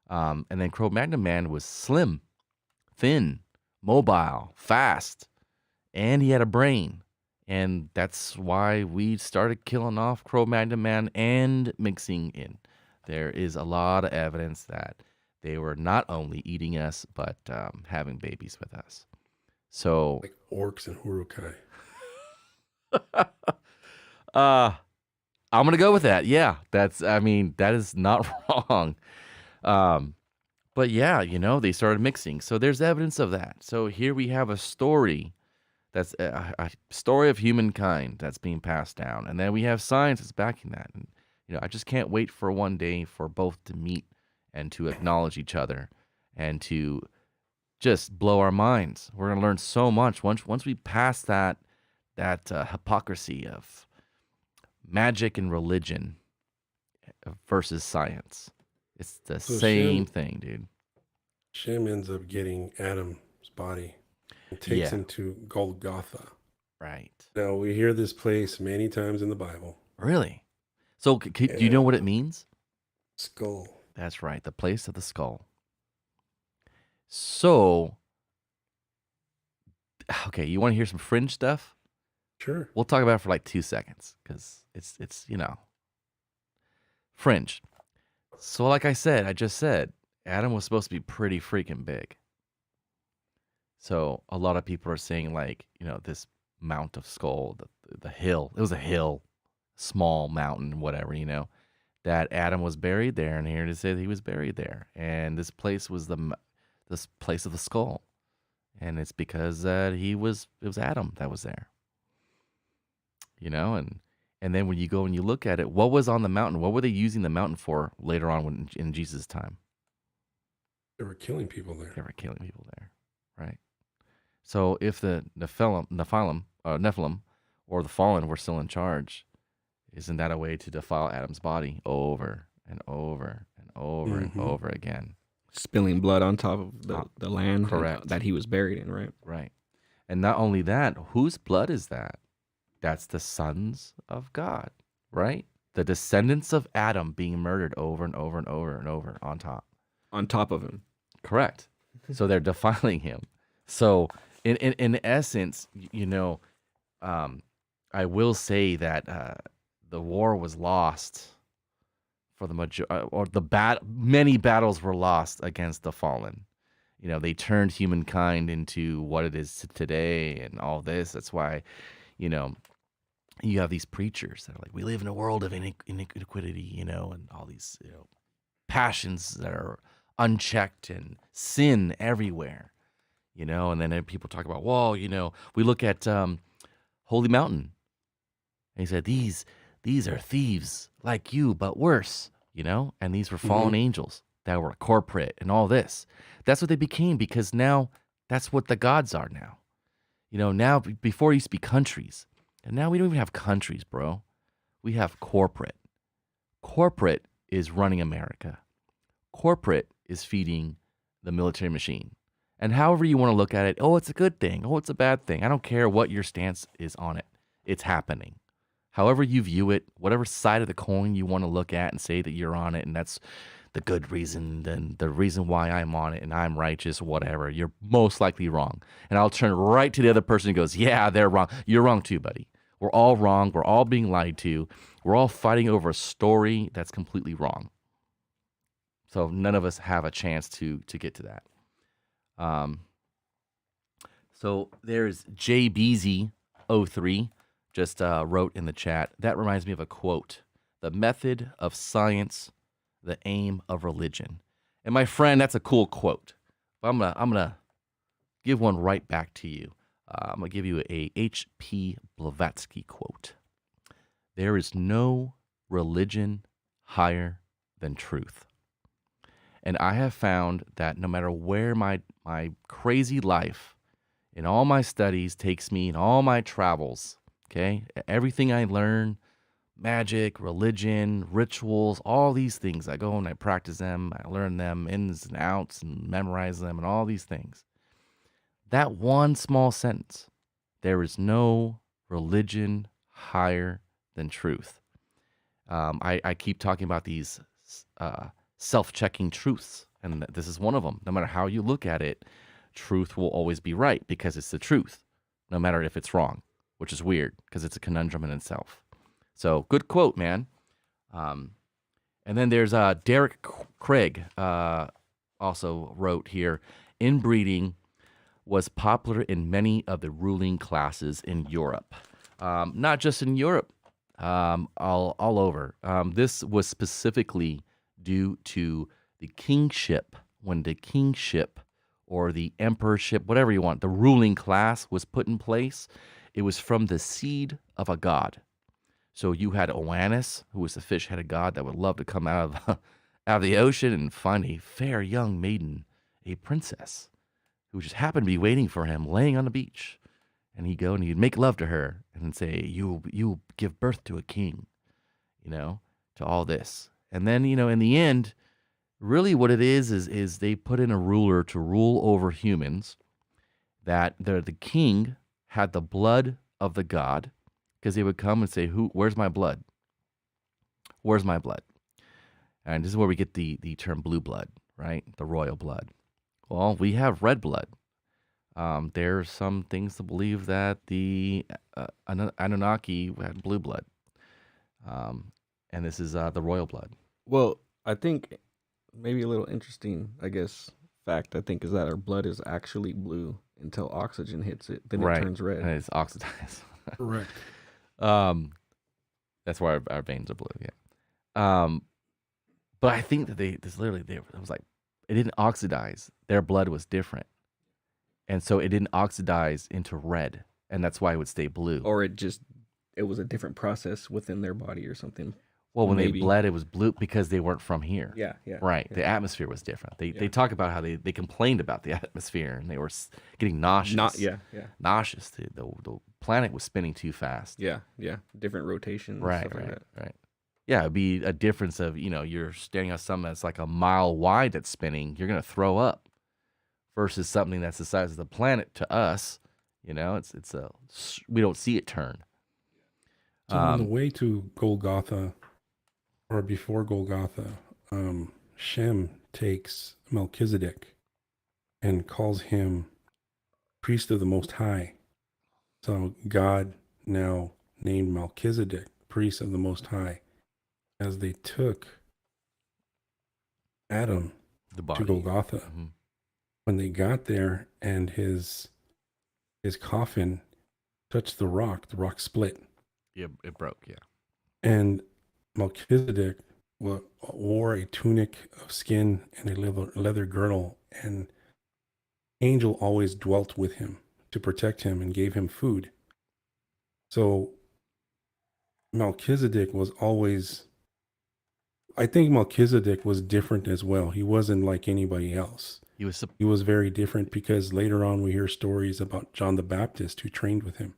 And then Cro-Magnon man was slim, thin, mobile, fast, and he had a brain. And that's why we started killing off Cro-Magnon man and mixing in. There is a lot of evidence that they were not only eating us, but having babies with us. So, Like orcs and Urukai. I'm gonna go with that. Yeah, that is not wrong. But yeah, they started mixing. So there's evidence of that. So here we have a story that's a story of humankind that's being passed down, and then we have science that's backing that. And I just can't wait for one day for both to meet and to acknowledge each other and to just blow our minds. We're gonna learn so much once we pass that hypocrisy of magic and religion versus science. It's the same thing, dude. Shem ends up getting Adam's body and takes him to Golgotha. Right. Now, we hear this place many times in the Bible. Really? So do you know what it means? Skull. That's right, the place of the skull. So, okay, you want to hear some fringe stuff? Sure. We'll talk about it for like 2 seconds because it's fringe. So like I just said, Adam was supposed to be pretty freaking big. So a lot of people are saying like, this Mount of Skull, the hill, it was a hill, small mountain, whatever, that Adam was buried there, and here to say that he was buried there. And this place was this place of the skull. And it's because it was Adam that was there. And then when you go and you look at it, what was on the mountain? What were they using the mountain for later on in Jesus' time? They were killing people there. They were killing people there, right? So if the Nephilim or the fallen were still in charge, isn't that a way to defile Adam's body over and over and over and over again? Spilling blood on top of the land Correct. that he was buried in, right? Right. And not only that, whose blood is that? That's the sons of God, right? The descendants of Adam being murdered over and over and over and over on top. On top of him. Correct. So they're defiling him. So in essence, I will say that the war was lost for the many battles were lost against the fallen. they turned humankind into what it is today and all this. That's why, you know, you have these preachers that are like, we live in a world of iniquity, and all these, passions that are unchecked and sin everywhere, and then people talk about, well, we look at Holy Mountain, and he said, these are thieves like you, but worse, and these were fallen angels that were corporate and all this. That's what they became, because now that's what the gods are now. Now, before it used to be countries, and now we don't even have countries, bro. We have corporate. Corporate is running America. Corporate is feeding the military machine. And however you want to look at it, oh, it's a good thing. Oh, it's a bad thing. I don't care what your stance is on it. It's happening. However you view it, whatever side of the coin you want to look at and say that you're on it, and that's the good reason, then the reason why I'm on it and I'm righteous, whatever, you're most likely wrong. And I'll turn right to the other person who goes, yeah, they're wrong. You're wrong too, buddy. We're all wrong. We're all being lied to. We're all fighting over a story that's completely wrong. So none of us have a chance to get to that. So there's JBZ03 just wrote in the chat. That reminds me of a quote: "The method of science, the aim of religion." And my friend, that's a cool quote. But I'm gonna give one right back to you. I'm gonna give you a H.P. Blavatsky quote: "There is no religion higher than truth." And I have found that no matter where my crazy life in all my studies takes me, in all my travels, okay, everything I learn, magic, religion, rituals, all these things, I go and I practice them, I learn them ins and outs and memorize them and all these things. That one small sentence, there is no religion higher than truth. I keep talking about these self-checking truths, and this is one of them. No matter how you look at it, truth will always be right because it's the truth, no matter if it's wrong, which is weird because it's a conundrum in itself. So good quote, man. And then there's Derek Craig also wrote here, "Inbreeding was popular in many of the ruling classes in Europe." Not just in Europe, all over. This was specifically due to the kingship. When the kingship or the emperorship, whatever you want, the ruling class was put in place, it was from the seed of a god. So you had Oannes, who was the fish-headed god that would love to come out of the ocean and find a fair young maiden, a princess, who just happened to be waiting for him, laying on the beach. And he'd go and he'd make love to her and say, you give birth to a king, to all this. And then, in the end, really what it is they put in a ruler to rule over humans, that the king had the blood of the god, because they would come and say, where's my blood? Where's my blood? And this is where we get the term blue blood, right? The royal blood. Well, we have red blood. There are some things to believe that the Anunnaki had blue blood. And this is the royal blood. Well, I think maybe a little interesting, I guess, fact, I think, is that our blood is actually blue until oxygen hits it. Then Right. it turns red. And it's oxidized. Correct. That's why our veins are blue, yeah. But I think that it was like, it didn't oxidize. Their blood was different. And so it didn't oxidize into red. And that's why it would stay blue. Or it was a different process within their body or something. Well, when maybe. they bled, it was blue because they weren't from here. Yeah. Right. Yeah. The atmosphere was different. They talk about how they complained about the atmosphere and they were getting nauseous. Yeah. Nauseous. The planet was spinning too fast. Yeah. Different rotations. Right. Stuff like that. Right. Yeah, it'd be a difference of, you're standing on something that's like a mile wide that's spinning. You're going to throw up versus something that's the size of the planet to us. We don't see it turn. So on the way to Golgotha, or before Golgotha, Shem takes Melchizedek and calls him priest of the Most High. So God now named Melchizedek priest of the Most High, as they took Adam The body. to Golgotha. Mhm. when they got there and his coffin touched the rock split. Yeah, it broke. Yeah. And Melchizedek wore a tunic of skin and a leather girdle, and angel always dwelt with him to protect him and gave him food. So Melchizedek was always, I think Melchizedek was different as well. He wasn't like anybody else. He was very different because later on we hear stories about John the Baptist who trained with him.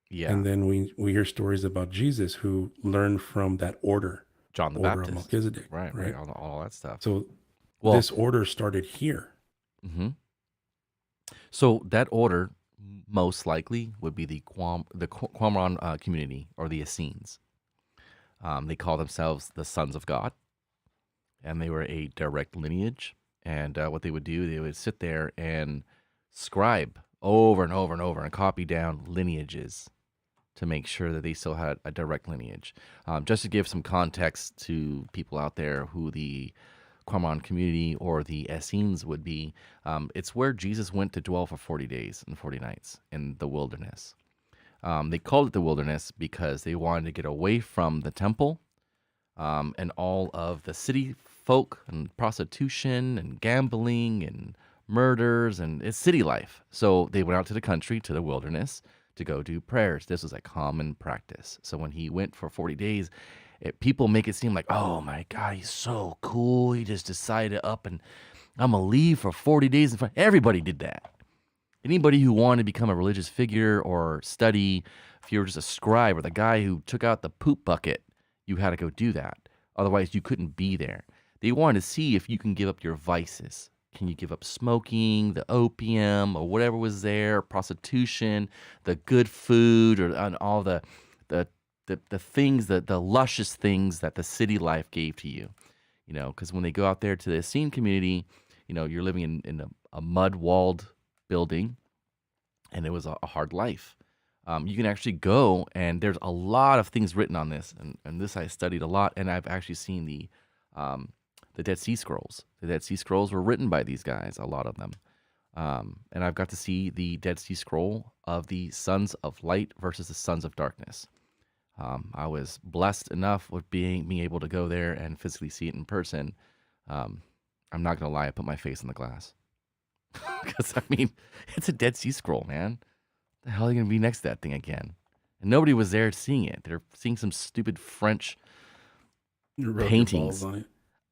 Yeah. And then we hear stories about Jesus who learned from that order. John the order Baptist. Of Melchizedek. Right. All that stuff. So this order started here. Mm-hmm. So that order most likely would be the Qumran community, or the Essenes. They call themselves the sons of God, and they were a direct lineage. And what they would do, they would sit there and scribe over and over and over and copy down lineages to make sure that they still had a direct lineage. Just to give some context to people out there who the Qumran community or the Essenes would be, it's where Jesus went to dwell for 40 days and 40 nights in the wilderness. They called it the wilderness because they wanted to get away from the temple and all of the city folk and prostitution and gambling and murders, and it's city life. So they went out to the country, to the wilderness, to go do prayers. This was a common practice. So when he went for 40 days, people make it seem like, oh my God, he's so cool. He just decided up and I'm going to leave for 40 days. In front. Everybody did that. Anybody who wanted to become a religious figure or study, if you were just a scribe or the guy who took out the poop bucket, you had to go do that. Otherwise, you couldn't be there. They wanted to see if you can give up your vices. Can you give up smoking, the opium, or whatever was there, prostitution, the good food, or and all the things, the luscious things that the city life gave to you? You know, because when they go out there to the Essene community, you know, you're living in a mud-walled building, and it was a hard life. You can actually go, and there's a lot of things written on this, and this I studied a lot, and I've actually seen the Dead Sea Scrolls. The Dead Sea Scrolls were written by these guys, a lot of them. And I've got to see the Dead Sea Scroll of the Sons of Light versus the Sons of Darkness. I was blessed enough with being able to go there and physically see it in person. I'm not going to lie, I put my face in the glass. Because, I mean, it's a Dead Sea Scroll, man. The hell are you going to be next to that thing again? And nobody was there seeing it. They're seeing some stupid French paintings. On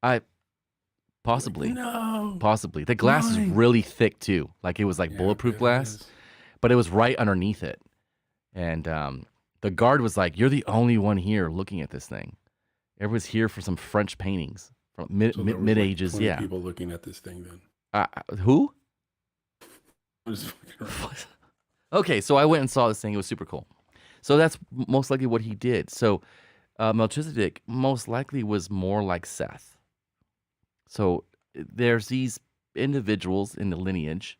it. Possibly. No. Possibly. The glass is really thick too. Like it was like bulletproof glass, but it was right underneath it. And the guard was like, "You're the only one here looking at this thing. Everyone's here for some French paintings from mid ages." Like yeah. People looking at this thing then. Who? I'm just fucking around. Okay, so I went and saw this thing. It was super cool. So that's most likely what he did. So Melchizedek most likely was more like Seth. So there's these individuals in the lineage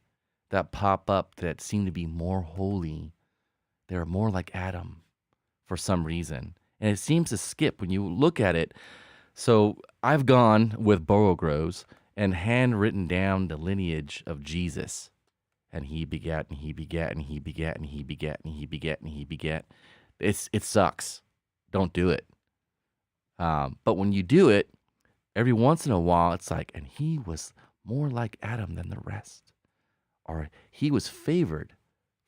that pop up that seem to be more holy. They're more like Adam for some reason. And it seems to skip when you look at it. So I've gone with Burrow-Groves and handwritten down the lineage of Jesus. And he begat, and he begat, and he begat, and he begat, and he begat, and he begat. It sucks. Don't do it. But when you do it, every once in a while, it's like, and he was more like Adam than the rest. Or he was favored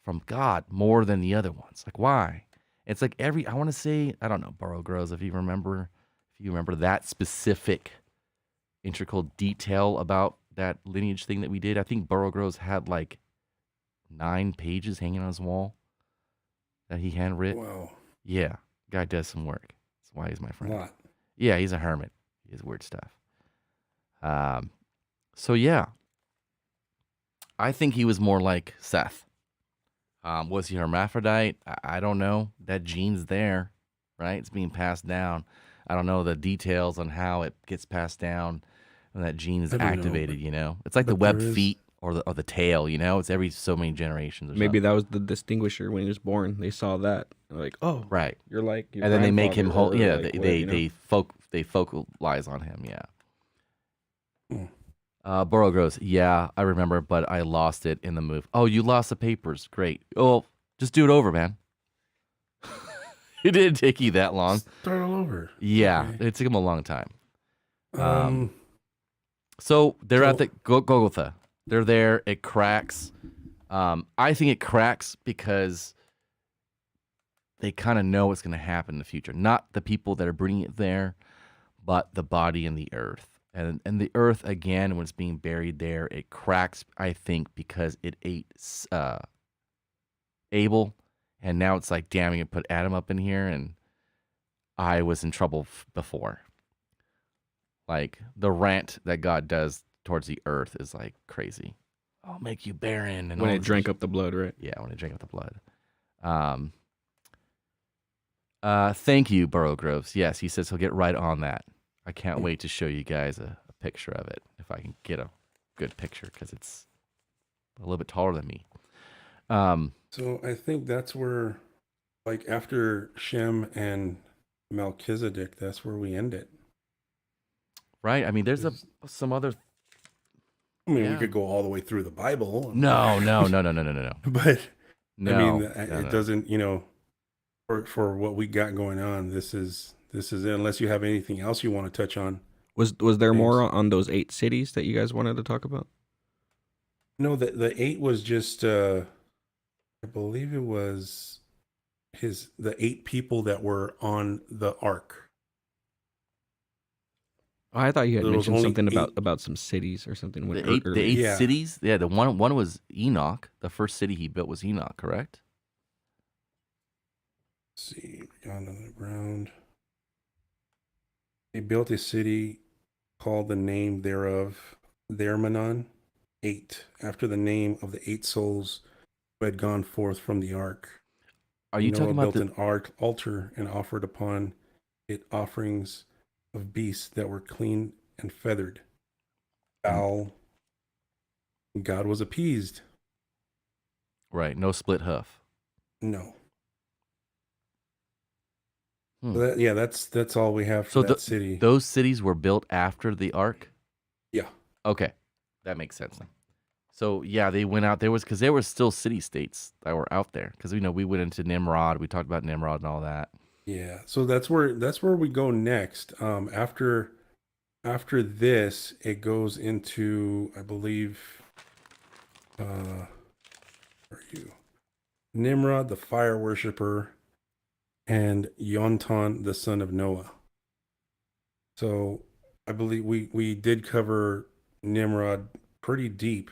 from God more than the other ones. Like, why? It's like I want to say, I don't know, Burrow-Groves, if you remember that specific integral detail about that lineage thing that we did. I think Burrow-Groves had like 9 pages hanging on his wall that he handwritten. Wow. Yeah, guy does some work. That's why he's my friend. A lot. Yeah, he's a hermit. He has weird stuff. So yeah, I think he was more like Seth. Was he hermaphrodite? I don't know. That gene's there, right? It's being passed down. I don't know the details on how it gets passed down when that gene is activated. You know, it's like the webbed feet or the tail. You know, it's every so many generations. Or Maybe something. that was the distinguisher when he was born. They saw that, like, oh, right. You're like, your and then they make him whole. Yeah, like, they focalize on him. Yeah. Burrow goes, yeah, I remember, but I lost it in the move. Oh, you lost the papers. Great. Oh, just do it over, man. It didn't take you that long. Start all over. Yeah, Okay. it took him a long time. Um. So they're at So the Golgotha. They're there. It cracks. I think it cracks because they kind of know what's going to happen in the future. Not the people that are bringing it there, but the body and the earth. And the earth, again, when it's being buried there, it cracks, I think, because it ate Abel. And now it's like, damn, you put Adam up in here. And I was in trouble before. Like, the rant that God does towards the earth is like crazy. I'll make you barren. And When all it this drank shit. up the blood, right? Yeah, when it drank up the blood. Thank you, Burrow Groves. Yes, he says he'll get right on that. I can't wait to show you guys a picture of it, if I can get a good picture, because it's a little bit taller than me. So I think that's where, like, after Shem and Melchizedek, that's where we end it. Right? I mean, there's some other. I mean, we Yeah. could go all the way through the Bible. No. But No, I mean, no, it no. doesn't. For what we got going on, this is it. Unless you have anything else you want to touch on. Was there James? more on those 8 cities that you guys wanted to talk about? No, the 8 was just. I believe it was the 8 people that were on the ark. Oh, I thought you had There was mentioned only something 8. about some cities or something. The eight Yeah. cities. Yeah, the one was Enoch. The first city he built was Enoch, correct? Let's see, gone on the ground. They built a city called the name thereof, Thermanon, 8, after the name of the 8 souls who had gone forth from the ark. Are you Noah talking about built an altar and offered upon it offerings of beasts that were clean and feathered. Foul. God was appeased. right? No split hoof. No. Hmm. So that's all we have for that city. Those cities were built after the ark? Yeah. Okay. That makes sense. So yeah, they went out. There were still city states that were out there. Because we went into Nimrod. We talked about Nimrod and all that. Yeah. So that's where we go next. After this, it goes into, I believe, where are you? Nimrod, the fire worshiper, and Yonton, the son of Noah. So I believe we did cover Nimrod pretty deep,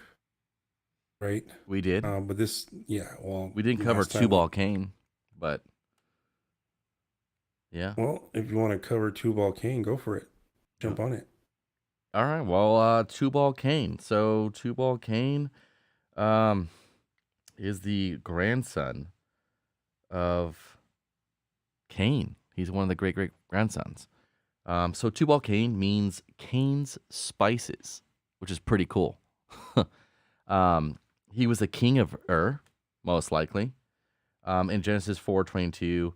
right? We did. But this, We didn't cover last time- Tubal Cain, but yeah. Well, if you want to cover Tubal Cain, go for it. Jump on it. All right. Well, Tubal Cain. So Tubal Cain, is the grandson of Cain. He's one of the great grandsons. So Tubal Cain means Cain's spices, which is pretty cool. He was the king of Ur, most likely. In Genesis 4:22,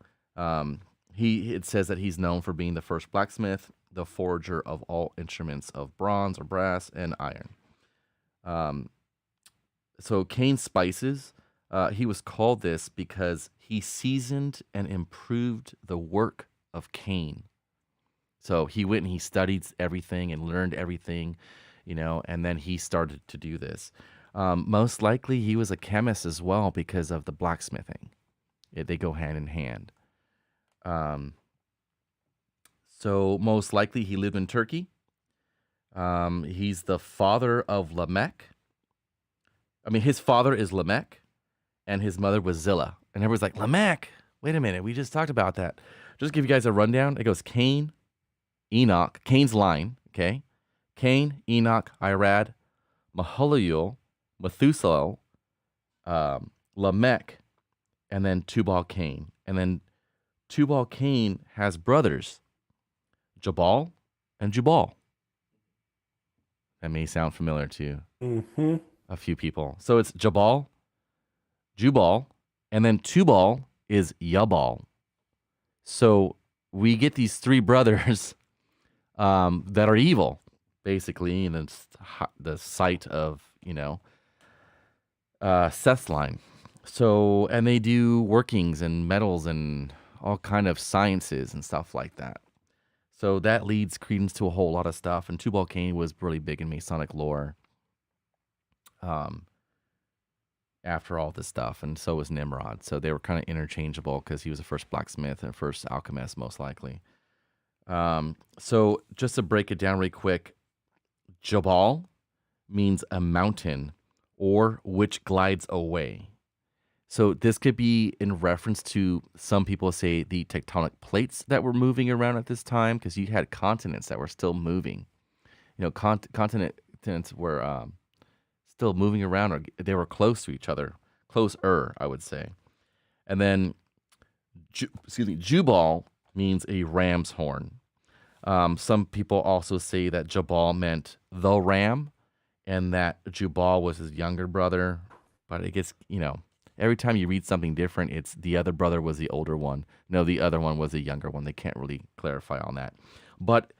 it says that he's known for being the first blacksmith, the forger of all instruments of bronze or brass and iron. So Cain's spices, he was called this because he seasoned and improved the work of Cain. So he went and he studied everything and learned everything, and then he started to do this. Most likely he was a chemist as well because of the blacksmithing. They go hand in hand. So most likely he lived in Turkey. He's the father of Lamech. I mean, his father is Lamech, and his mother was Zillah. And everyone's like, Lamech, wait a minute, we just talked about that. Just give you guys a rundown. It goes Cain, Enoch, Cain's line, okay? Cain, Enoch, Irad, Mahalalel, Methuselah, Lamech, and then Tubal Cain. And then Tubal Cain has brothers, Jabal and Jubal. That may sound familiar to a few people. So it's Jabal, Jubal, and then Tubal is Yabal. So we get these 3 brothers that are evil, basically, and it's the site of, Seth's line. So, and they do workings and metals and all kind of sciences and stuff like that. So that leads credence to a whole lot of stuff. And Tubal Cain was really big in Masonic lore. Um, after all this stuff, and so was Nimrod. So they were kind of interchangeable because he was the first blacksmith and first alchemist, most likely. So just to break it down really quick, Jabal means a mountain or which glides away. So this could be in reference to, some people say, the tectonic plates that were moving around at this time, because you had continents that were still moving. Continents were still moving around, or they were close to each other, closer, I would say. And then, Jubal means a ram's horn. Some people also say that Jabal meant the ram, and that Jubal was his younger brother. But it gets, every time you read something different, it's the other brother was the older one. No, the other one was the younger one. They can't really clarify on that. But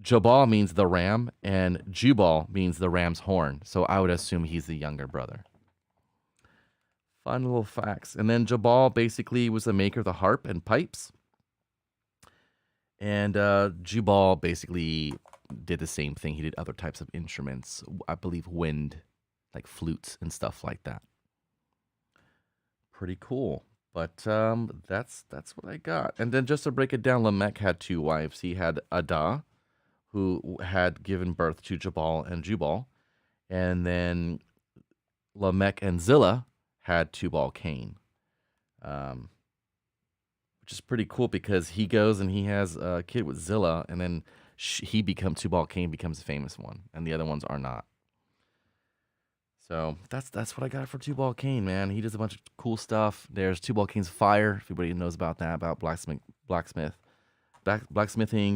Jabal means the ram, and Jubal means the ram's horn. So I would assume he's the younger brother. Fun little facts. And then Jabal basically was the maker of the harp and pipes. And Jubal basically did the same thing. He did other types of instruments. I believe wind, like flutes and stuff like that. Pretty cool. But that's what I got. And then just to break it down, Lamech had 2 wives. He had Adah, who had given birth to Jabal and Jubal. And then Lamech and Zillah had Tubal Cain. Which is pretty cool, because he goes and he has a kid with Zillah, and then Tubal Cain becomes the famous one, and the other ones are not. So that's what I got for Tubal Cain, man. He does a bunch of cool stuff. There's Tubal Cain's fire, if anybody knows about that, about blacksmithing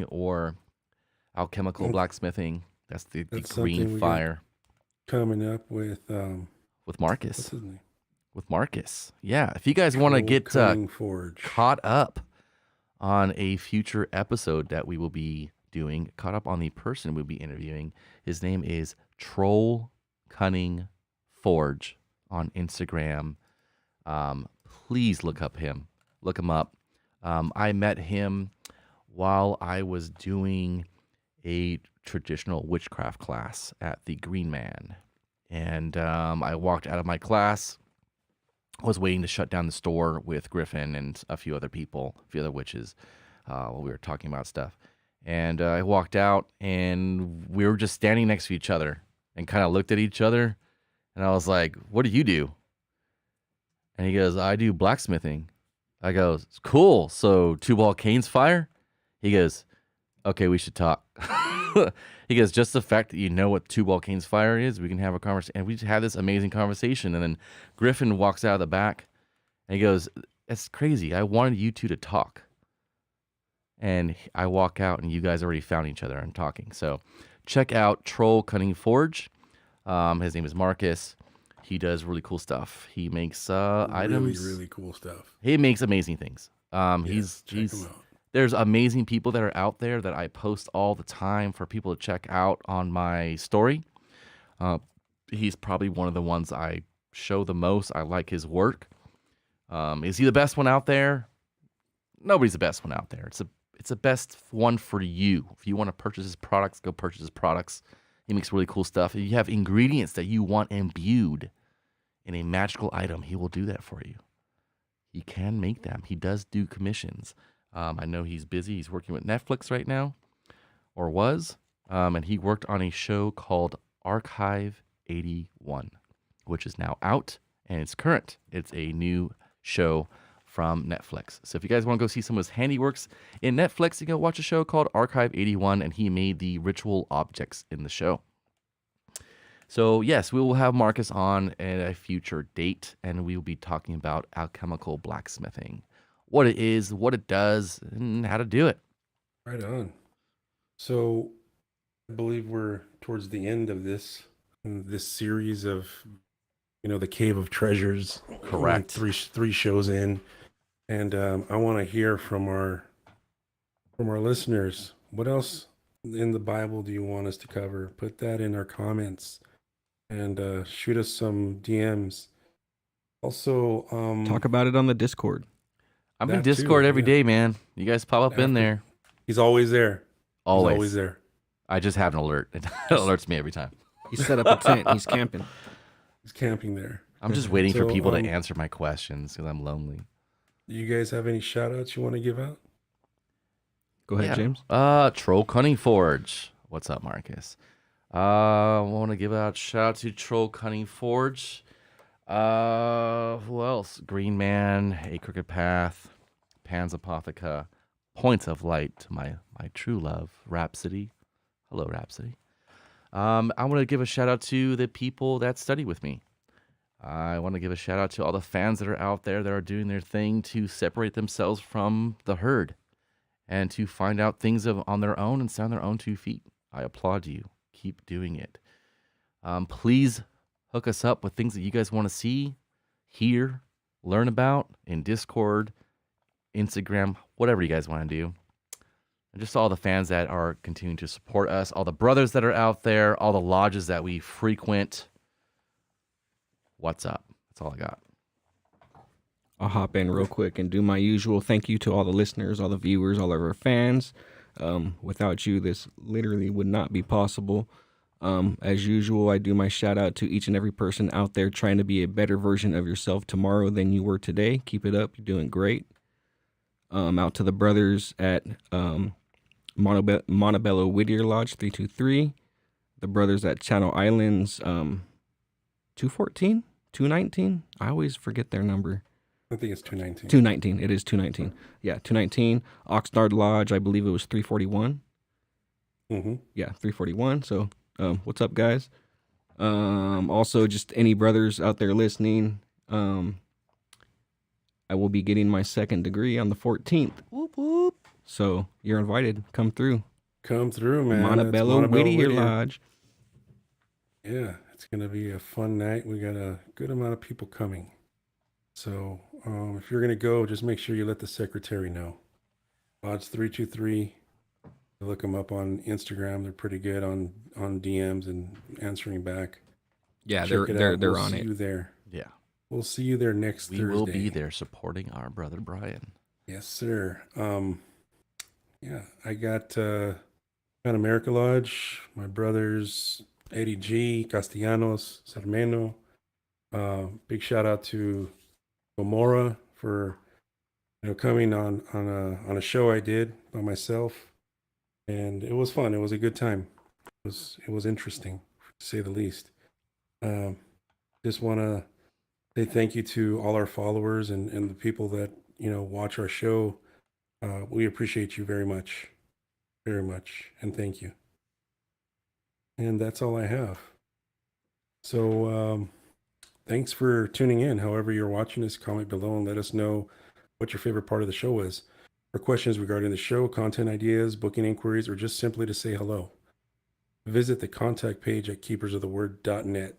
or alchemical blacksmithing. That's the green fire. Coming up with Marcus. What's his name? With Marcus. Yeah. If you guys want to get caught up on a future episode that we will be doing, caught up on the person we'll be interviewing, his name is Troll Cunning Forge on Instagram. Please look him up. I met him while I was doing a traditional witchcraft class at the Green Man. And I walked out of my class, was waiting to shut down the store with Griffin and a few other people, a few other witches, while we were talking about stuff. And I walked out, and we were just standing next to each other and kind of looked at each other. And I was like, "What do you do?" And he goes, "I do blacksmithing." I go, "Cool. So Tubal Cain's fire?" He goes, "Okay, we should talk." He goes, "Just the fact that you know what Tubal Cain's fire is, we can have a conversation." And we just had this amazing conversation. And then Griffin walks out of the back, and he goes, "That's crazy. I wanted you two to talk." And I walk out, and you guys already found each other and talking. So check out Troll Cunning Forge. His name is Marcus. He does really cool stuff. He makes items. Really cool stuff. He makes amazing things. Check him out. There's amazing people that are out there that I post all the time for people to check out on my story. He's probably one of the ones I show the most. I like his work. Is he the best one out there? Nobody's the best one out there. It's the best one for you. If you want to purchase his products, go purchase his products. He makes really cool stuff. If you have ingredients that you want imbued in a magical item, he will do that for you. He can make them. He does do commissions. I know he's busy. He's working with Netflix right now, or was. And he worked on a show called Archive 81, which is now out, and it's current. It's a new show from Netflix. So if you guys want to go see some of his handiworks in Netflix, you can go watch a show called Archive 81, and he made the ritual objects in the show. So yes, we will have Marcus on at a future date, and we will be talking about alchemical blacksmithing. What it is, what it does, and how to do it. Right on. So I believe we're towards the end of this series of, the Cave of Treasures. Correct. Three shows in. And I want to hear from our listeners. What else in the Bible do you want us to cover? Put that in our comments and shoot us some DMs. Also, Talk about it on the Discord. I'm in that too, Discord every yeah. day, man. You guys pop up in After- there. He's always there. He's Always. always there. I just have an alert. It alerts me every time. He set up a tent. He's camping. He's camping there. I'm just waiting for So, people to answer my questions because I'm lonely. Do you guys have any shout outs you want to give out? Go ahead, James. Troll Cunning Forge. What's up, Marcus? I want to give out shout out to Troll Cunning Forge. Who else? Green Man, A Crooked Path, Pan's Apotheca, Points of Light to my true love, Rhapsody. Hello, Rhapsody. I want to give a shout out to the people that study with me. I want to give a shout out to all the fans that are out there that are doing their thing to separate themselves from the herd and to find out things on their own and stand on their own 2 feet. I applaud you. Keep doing it. Please hook us up with things that you guys want to see, hear, learn about in Discord, Instagram, whatever you guys want to do. And just all the fans that are continuing to support us, all the brothers that are out there, all the lodges that we frequent. What's up? That's all I got. I'll hop in real quick and do my usual thank you to all the listeners, all the viewers, all of our fans. Without you, this literally would not be possible. As usual, I do my shout out to each and every person out there trying to be a better version of yourself tomorrow than you were today. Keep it up. You're doing great. Out to the brothers at Montebello Whittier Lodge 323. The brothers at Channel Islands 214, 219. I always forget their number. I think it's 219. 219. It is 219. Yeah, 219. Oxnard Lodge, I believe it was 341. Mm-hmm. Yeah, 341. So, what's up, guys? Also, just any brothers out there listening, I will be getting my 2nd degree on the 14th. Whoop, whoop. So, you're invited. Come through. Come through, man. Montebello Whittier Lodge. Yeah, it's going to be a fun night. We got a good amount of people coming. So if you're going to go, just make sure you let the secretary know. Lodge 323. Look them up on Instagram. They're pretty good on DMs and answering back. Yeah, Check they're we'll on see it. you there. Yeah. We'll see you there next We Thursday. will be there supporting our brother Brian. Yes, sir. Yeah, I got Pan America Lodge, my brothers Eddie G, Castellanos, Sermeno. Big shout out to Gomorrah for coming on a show I did by myself, and it was fun. It was a good time. It was interesting, to say the least. Just want to say thank you to all our followers and the people that watch our show. We appreciate you very much, and thank you. And that's all I have. So thanks for tuning in. However you're watching this, comment below and let us know what your favorite part of the show is. For questions regarding the show, content ideas, booking inquiries, or just simply to say hello, visit the contact page at keepersoftheword.net.